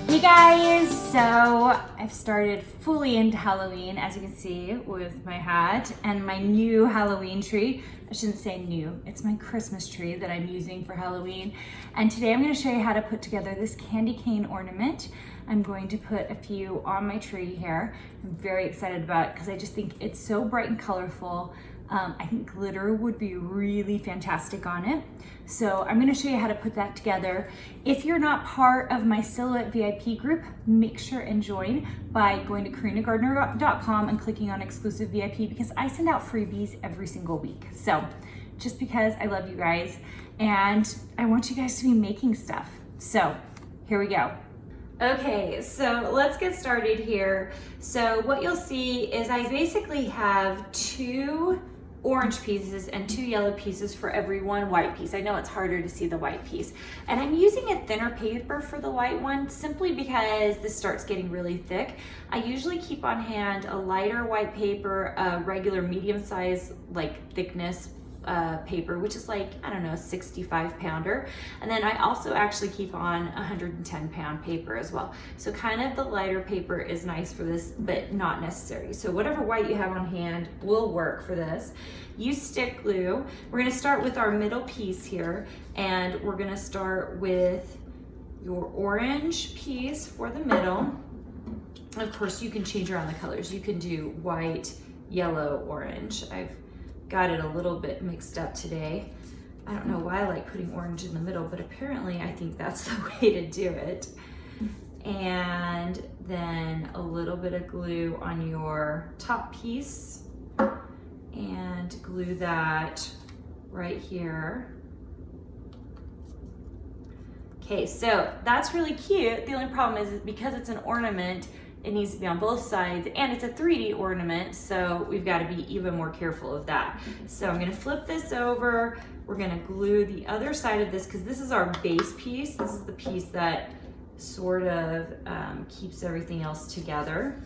Hey guys, so I've started fully into Halloween, as you can see with my hat and my new Halloween tree. I shouldn't say new, it's my Christmas tree that I'm using for Halloween. And today I'm going to show you how to put together this candy cane ornament. I'm going to put a few on my tree here. I'm very excited about it because I just think it's so bright and colorful. I think glitter would be really fantastic on it. So I'm going to show you how to put that together. If you're not part of my Silhouette VIP group, make sure and join by going to karinagardner.com and clicking on exclusive VIP because I send out freebies every single week. So just because I love you guys and I want you guys to be making stuff. So here we go. Okay, so let's get started here. So what you'll see is I basically have 2 orange pieces and 2 yellow pieces for every 1 white piece. I know it's harder to see the white piece. And I'm using a thinner paper for the white one simply because this starts getting really thick. I usually keep on hand a lighter white paper, a regular medium size like thickness paper, which is like, I don't know, 65 pounder. And then I also actually keep on 110 pound paper as well. So kind of the lighter paper is nice for this, but not necessary. So whatever white you have on hand will work for this. Use stick glue. We're gonna start with our middle piece here, and we're gonna start with your orange piece for the middle. Of course, you can change around the colors. You can do white, yellow, orange. I've got it a little bit mixed up today. I don't know why I like putting orange in the middle, but apparently I think that's the way to do it. And then a little bit of glue on your top piece and glue that right here. Okay, so that's really cute. The only problem is because it's an ornament, it needs to be on both sides, and it's a 3D ornament, so we've got to be even more careful of that. So I'm going to flip this over. We're going to glue the other side of this because this is our base piece. This is the piece that sort of keeps everything else together.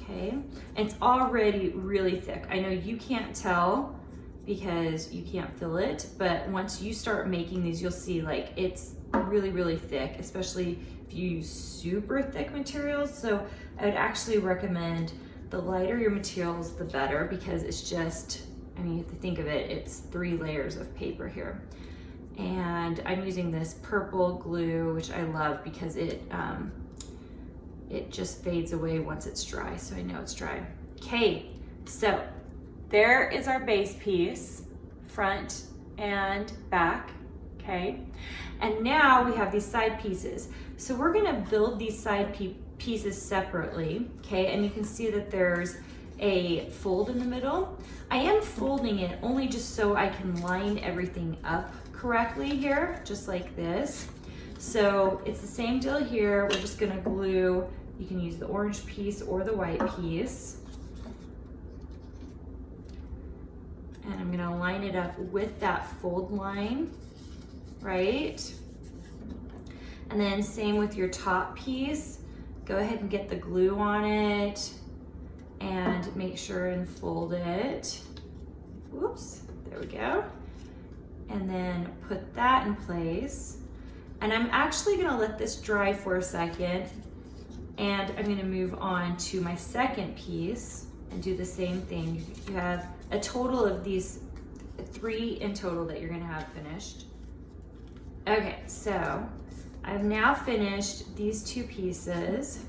Okay, and it's already really thick. I know you can't tell because you can't feel it, but once you start making these, you'll see like it's really, really thick, especially if you use super thick materials. So I would actually recommend the lighter your materials, the better, because it's just, I mean, you have to think of it, it's 3 layers of paper here. And I'm using this purple glue, which I love because it just fades away once it's dry, so I know it's dry. Okay, so there is our base piece, front and back, okay? And now we have these side pieces. So we're gonna build these side pieces separately, okay? And you can see that there's a fold in the middle. I am folding it only just so I can line everything up correctly here, just like this. So it's the same deal here. We're just gonna glue, you can use the orange piece or the white piece. And I'm gonna line it up with that fold line, right? And then same with your top piece. Go ahead and get the glue on it and make sure and fold it. Whoops, there we go. And then put that in place. And I'm actually gonna let this dry for a second, and I'm gonna move on to my second piece and do the same thing. You have a total of these 3 in total that you're gonna have finished. Okay, so I've now finished these 2 pieces,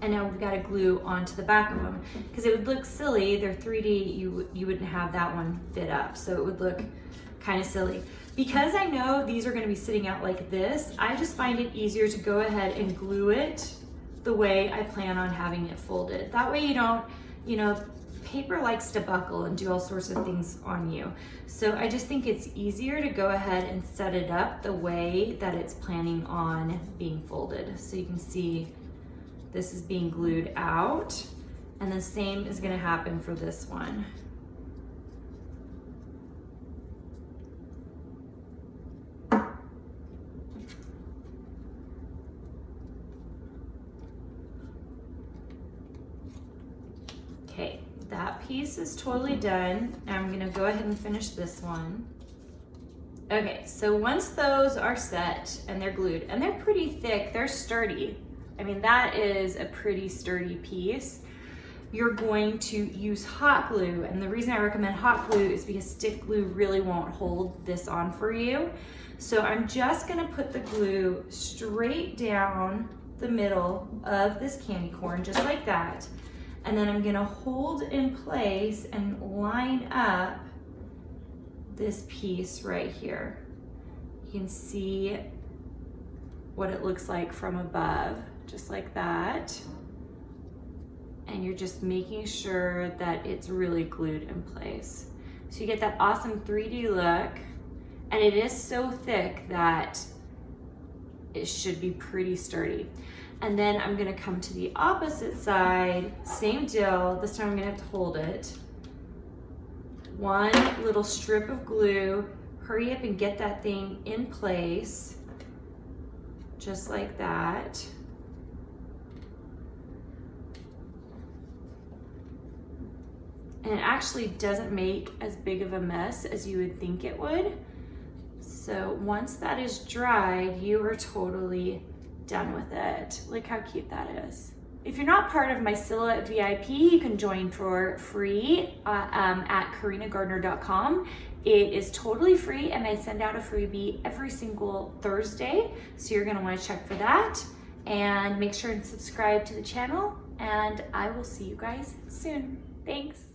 and now we've got to glue onto the back of them because it would look silly. They're 3D, you wouldn't have that one fit up, so it would look kind of silly. Because I know these are going to be sitting out like this, I just find it easier to go ahead and glue it the way I plan on having it folded. That way you don't, you know, paper likes to buckle and do all sorts of things on you. So I just think it's easier to go ahead and set it up the way that it's planning on being folded. So you can see this is being glued out, and the same is going to happen for this one. Okay, that piece is totally done. I'm gonna go ahead and finish this one. Okay, so once those are set and they're glued, and they're pretty thick, they're sturdy. I mean, that is a pretty sturdy piece. You're going to use hot glue, and the reason I recommend hot glue is because stick glue really won't hold this on for you. So I'm just gonna put the glue straight down the middle of this candy corn, just like that. And then I'm gonna hold in place and line up this piece right here. You can see what it looks like from above, just like that. And you're just making sure that it's really glued in place. So you get that awesome 3D look, and it is so thick that it should be pretty sturdy. And then I'm gonna come to the opposite side, same deal. This time I'm gonna have to hold it. One little strip of glue, hurry up and get that thing in place, just like that. And it actually doesn't make as big of a mess as you would think it would. So once that is dried, you are totally done with it. Look how cute that is. If you're not part of my Scylla VIP, you can join for free at karinagardner.com. It is totally free, and I send out a freebie every single Thursday, so you're gonna wanna check for that. And make sure and subscribe to the channel, and I will see you guys soon. Thanks.